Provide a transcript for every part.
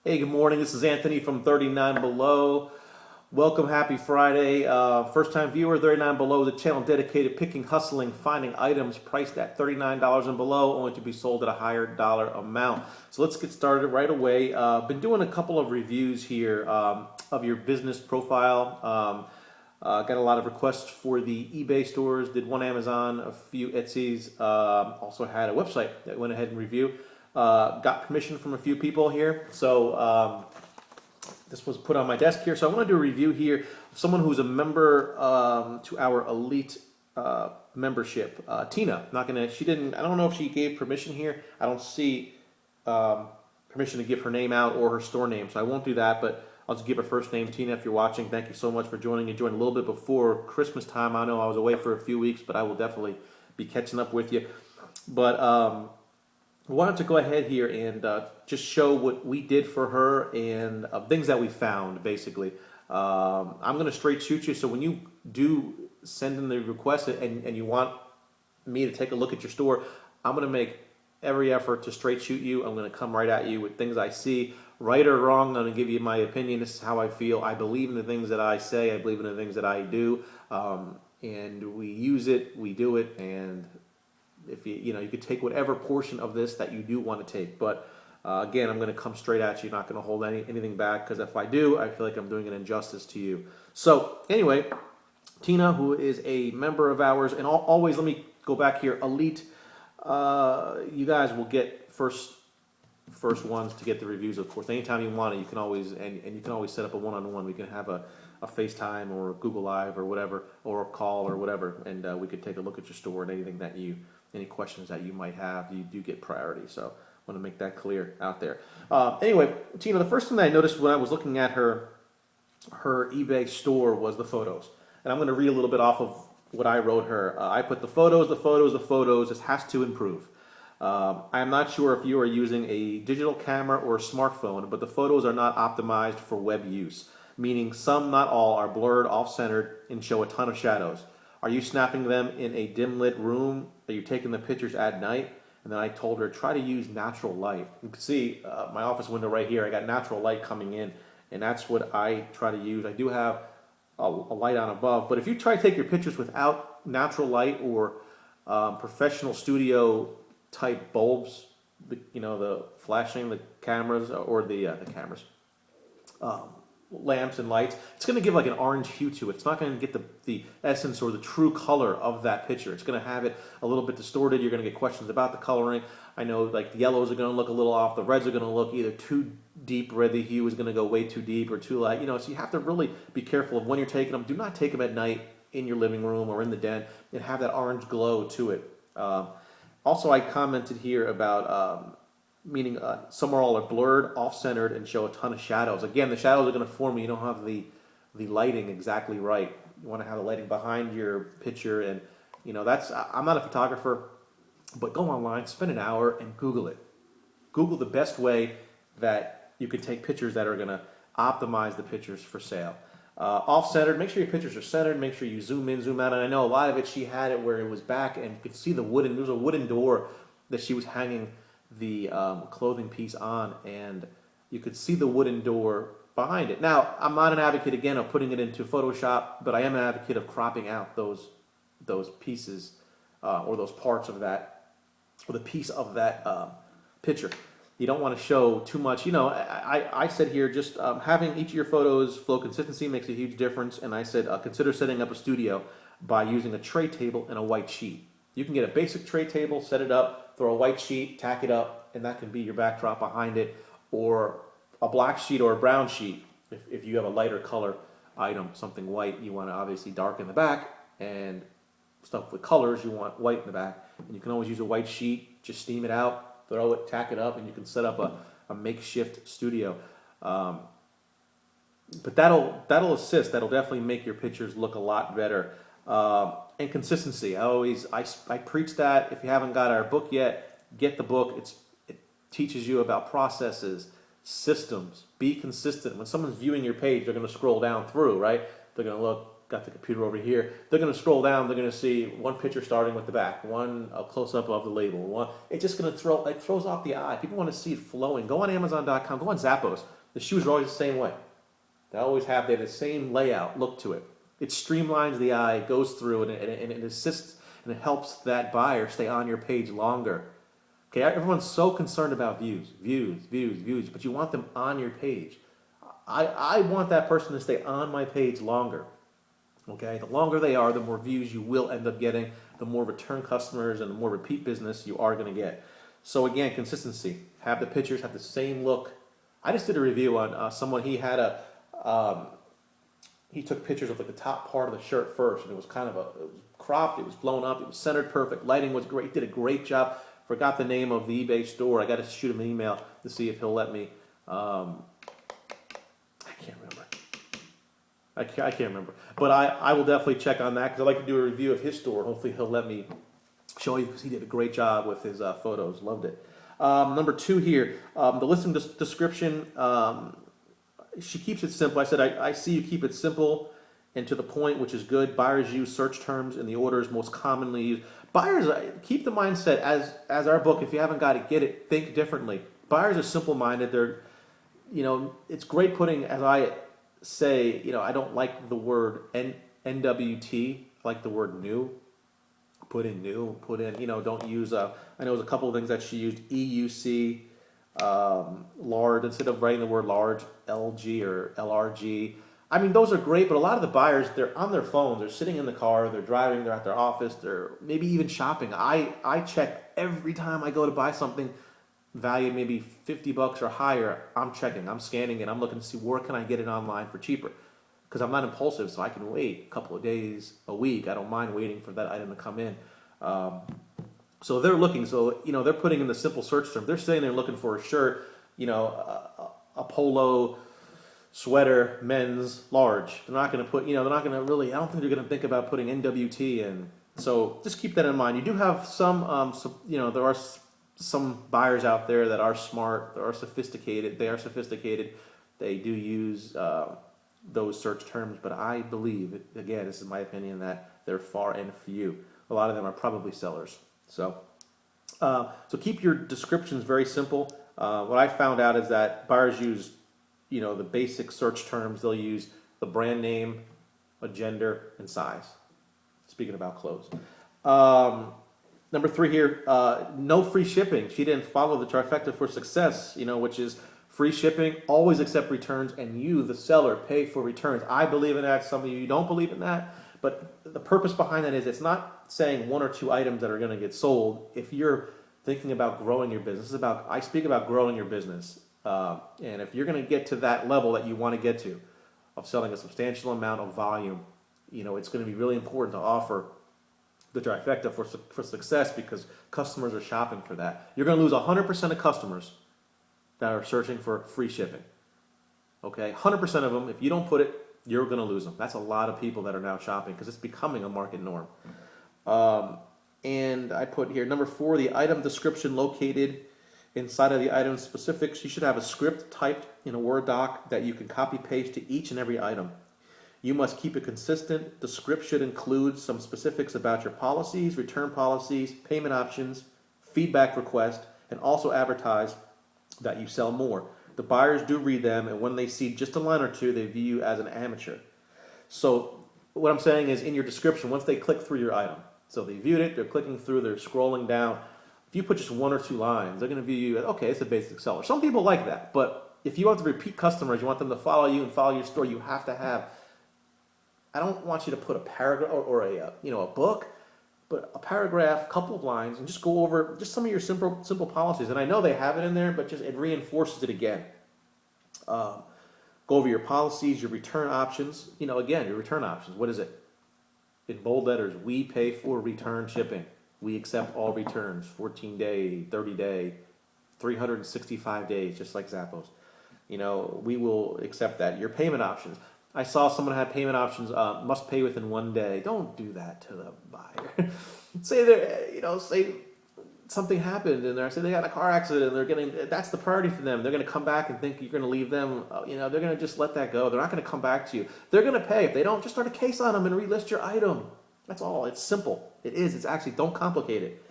Hey, good morning. This is Anthony from 39 Below. Welcome, happy Friday. First time viewer, 39 Below is a channel dedicated picking, hustling, finding items priced at $39 and below, only to be sold at a higher dollar amount. So let's get started right away. Been doing a couple of reviews here of your business profile. Got a lot of requests for the eBay stores, did one Amazon, a few Etsy's, also had a website that went ahead and reviewed. Got permission from a few people here, so this was put on my desk here. So I want to do a review here of someone who's a member to our elite membership. Tina, she didn't. I don't know if she gave permission here. I don't see permission to give her name out or her store name, so I won't do that. But I'll just give her first name, Tina. If you're watching, thank you so much for joining. You joined a little bit before Christmas time. I know I was away for a few weeks, but I will definitely be catching up with you. But I wanted to go ahead here and just show what we did for her and things that we found, basically. I'm going to straight shoot you, so when you do send in the request and you want me to take a look at your store, I'm going to make every effort to straight shoot you. I'm going to come right at you with things I see. Right or wrong, I'm going to give you my opinion. This is how I feel. I believe in the things that I say. I believe in the things that I do. And we use it, we do it, and if you could take whatever portion of this that you do want to take, but again, I'm going to come straight at you, not going to hold anything back, because if I do, I feel like I'm doing an injustice to you. So anyway, Tina, who is a member of ours, and always, let me go back here, elite, you guys will get first ones to get the reviews, of course. Anytime you want it, you can always, and you can always set up a one-on-one. We can have a FaceTime or a Google Live or whatever, or a call or whatever, and we could take a look at your store and any questions that you might have. You do get priority, so I want to make that clear out there. Anyway, Tina, the first thing that I noticed when I was looking at her eBay store was the photos, and I'm going to read a little bit off of what I wrote her. I put the photos. This has to improve. I'm not sure if you are using a digital camera or a smartphone, but the photos are not optimized for web use, meaning some, not all, are blurred, off-centered, and show a ton of shadows. Are you snapping them in a dim lit room? Are you taking the pictures at night? And then I told her, try to use natural light. You can see my office window right here. I got natural light coming in, and that's what I try to use. I do have a light on above, but if you try to take your pictures without natural light or professional studio type bulbs, the flashing, the cameras, or the cameras, lamps and lights, it's going to give like an orange hue to it. It's not going to get the essence or the true color of that picture. It's going to have it a little bit distorted. You're going to get questions about the coloring. I know like the yellows are going to look a little off. The reds are going to look either too deep red. The hue is going to go way too deep or too light. So you have to really be careful of when you're taking them. Do not take them at night in your living room or in the den and have that orange glow to it. Also, I commented here about meaning some are all blurred, off-centered, and show a ton of shadows. Again, the shadows are going to form when you don't have the lighting exactly right. You want to have the lighting behind your picture, and I'm not a photographer, but go online, spend an hour, and Google it. Google the best way that you can take pictures that are going to optimize the pictures for sale. Off-centered, make sure your pictures are centered, make sure you zoom in, zoom out, and I know a lot of it, she had it where it was back, and you could see there was a wooden door that she was hanging the clothing piece on, and you could see the wooden door behind it. Now, I'm not an advocate, again, of putting it into Photoshop, but I am an advocate of cropping out those pieces or those parts of that, or the piece of that picture. You don't want to show too much. I said here, just having each of your photos flow consistency makes a huge difference, and I said consider setting up a studio by using a tray table and a white sheet. You can get a basic tray table, set it up, throw a white sheet, tack it up, and that can be your backdrop behind it, or a black sheet or a brown sheet. If you have a lighter color item, something white, you want to obviously darken the back, and stuff with colors, you want white in the back. And you can always use a white sheet, just steam it out, throw it, tack it up, and you can set up a makeshift studio. But that'll assist. That'll definitely make your pictures look a lot better. And consistency. I preach that. If you haven't got our book yet, get the book. It teaches you about processes, systems. Be consistent. When someone's viewing your page, they're going to scroll down through, right? They're going to look, got the computer over here. They're going to scroll down. They're going to see one picture starting with the back, one close up of the label. One, it's just going to throws off the eye. People want to see it flowing. Go on Amazon.com. Go on Zappos. The shoes are always the same way. They have the same layout, look to it. It streamlines the eye, it goes through, and it assists and it helps that buyer stay on your page longer. Okay, everyone's so concerned about views, but you want them on your page. I want that person to stay on my page longer. Okay, the longer they are, the more views you will end up getting, the more return customers and the more repeat business you are going to get. So again, consistency. Have the pictures have the same look. I just did a review on someone. He had he took pictures of like the top part of the shirt first, and it was it was cropped, it was blown up, it was centered perfect, lighting was great. Did a great job. Forgot the name of the eBay store. I got to shoot him an email to see if he'll let me. I can't remember. I can't remember. But I will definitely check on that because I'd like to do a review of his store. Hopefully he'll let me show you because he did a great job with his photos. Loved it. Number 2 here, the listing description. She keeps it simple. I said, I see you keep it simple and to the point, which is good. Buyers use search terms in the orders most commonly used. Buyers, keep the mindset as our book. If you haven't got it, get it. Think differently. Buyers are simple-minded. They're, it's great putting, as I say, I don't like the word NWT. I like the word new. Put in new. Put in, don't use. I know there's a couple of things that she used. EUC. Large, instead of writing the word large, LG or LRG. I mean, those are great, but a lot of the buyers, they're on their phones, they're sitting in the car, they're driving, they're at their office, they're maybe even shopping. I check every time I go to buy something valued maybe $50 or higher. I'm checking, I'm scanning it, I'm looking to see where can I get it online for cheaper. Because I'm not impulsive, so I can wait a couple of days, a week. I don't mind waiting for that item to come in. So they're looking, they're putting in the simple search term. They're sitting there looking for a shirt, a polo sweater, men's, large. They're not going to put, they're not going to really, I don't think they're going to think about putting NWT in. So just keep that in mind. You do have some, there are some buyers out there that are smart, that are sophisticated. They are sophisticated. They do use those search terms, but I believe, again, this is my opinion, that they're far and few. A lot of them are probably sellers. So keep your descriptions very simple. What I found out is that buyers use, the basic search terms. They'll use the brand name, a gender, and size. Speaking about clothes. Number 3 here, no free shipping. She didn't follow the trifecta for success, which is free shipping, always accept returns, and you, the seller, pay for returns. I believe in that. Some of you don't believe in that. But the purpose behind that is it's not saying 1 or 2 items that are going to get sold. If you're thinking about growing your business, I speak about growing your business. And if you're going to get to that level that you want to get to of selling a substantial amount of volume, it's going to be really important to offer the trifecta for success because customers are shopping for that. You're going to lose 100% of customers that are searching for free shipping. Okay, 100% of them, if you don't put it, you're going to lose them. That's a lot of people that are now shopping because it's becoming a market norm. And I put here, number 4, the item description located inside of the item specifics. You should have a script typed in a Word doc that you can copy paste to each and every item. You must keep it consistent. The script should include some specifics about your policies, return policies, payment options, feedback request, and also advertise that you sell more. The buyers do read them, and when they see just a line or 2, they view you as an amateur. So what I'm saying is in your description, once they click through your item, so they viewed it, they're clicking through, they're scrolling down. If you put just 1 or 2 lines, they're going to view you as, okay, it's a basic seller. Some people like that, but if you want to repeat customers, you want them to follow you and follow your store, you have to have, I don't want you to put a paragraph or a book, but a paragraph, couple of lines, and just go over just some of your simple policies. And I know they have it in there, but it reinforces it again. Go over your policies, your return options. Again, your return options. What is it? In bold letters, we pay for return shipping. We accept all returns, 14-day, 30-day, 365 days, just like Zappos. We will accept that. Your payment options. I saw someone had payment options, must pay within 1 day. Don't do that to the buyer. Say something happened and they got in a car accident and that's the priority for them. They're going to come back and think you're going to leave them, they're going to just let that go. They're not going to come back to you. They're going to pay. If they don't, just start a case on them and relist your item. That's all. It's simple. It is. It's actually, don't complicate it.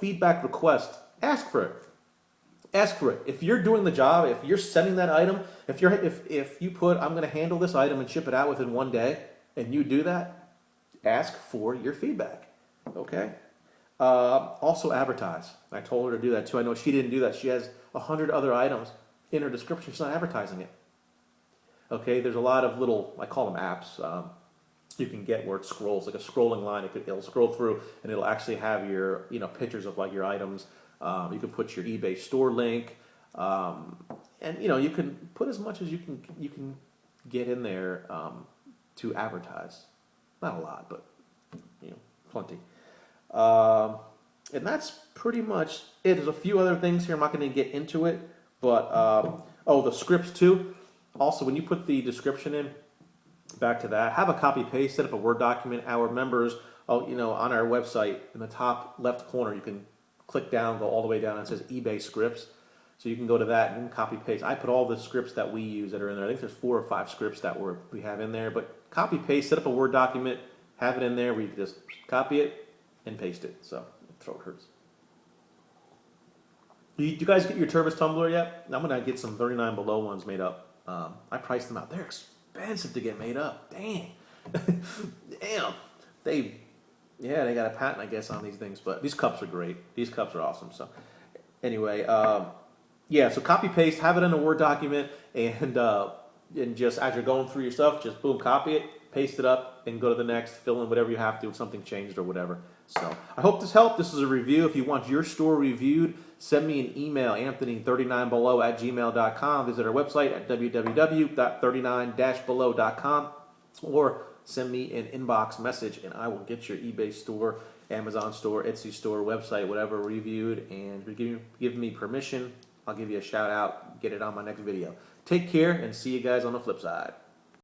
Feedback request. Ask for it. Ask for it. If you're doing the job, if you're sending that item, if you put, I'm going to handle this item and ship it out within 1 day, and you do that, ask for your feedback. Okay? Also advertise. I told her to do that too. I know she didn't do that. She has 100 other items in her description. She's not advertising it. Okay? There's a lot of little, I call them apps, you can get where it scrolls, like a scrolling line. It'll scroll through and it'll actually have your, pictures of like your items. You can put your eBay store link, and you can put as much as you can get in there to advertise. Not a lot, but plenty. And that's pretty much it. There's a few other things here. I'm not going to get into it, but the scripts too. Also, when you put the description in, back to that, have a copy paste, set up a Word document. Our members, on our website in the top left corner, you can click down, go all the way down, and it says eBay scripts. So you can go to that and copy paste. I put all the scripts that we use that are in there. I think there's 4 or 5 scripts that we have in there. But copy paste, set up a Word document, have it in there where you just copy it and paste it. So throat hurts. Do you guys get your Turbis tumbler yet? I'm gonna get some 39 below ones made up. I priced them out. They're expensive to get made up. Dang. Damn. They got a patent, I guess, on these things, but these cups are great. These cups are awesome. So anyway, so copy paste, have it in a Word document, and just as you're going through your stuff, just boom, copy it, paste it up, and go to the next, fill in whatever you have to if something changed or whatever. So I hope this helped. This is a review. If you want your store reviewed, send me an email, anthony39below@gmail.com. Visit our website at www.39-below.com, or send me an inbox message and I will get your eBay store, Amazon store, Etsy store, website, whatever reviewed. And if you give me permission, I'll give you a shout out, get it on my next video. Take care and see you guys on the flip side.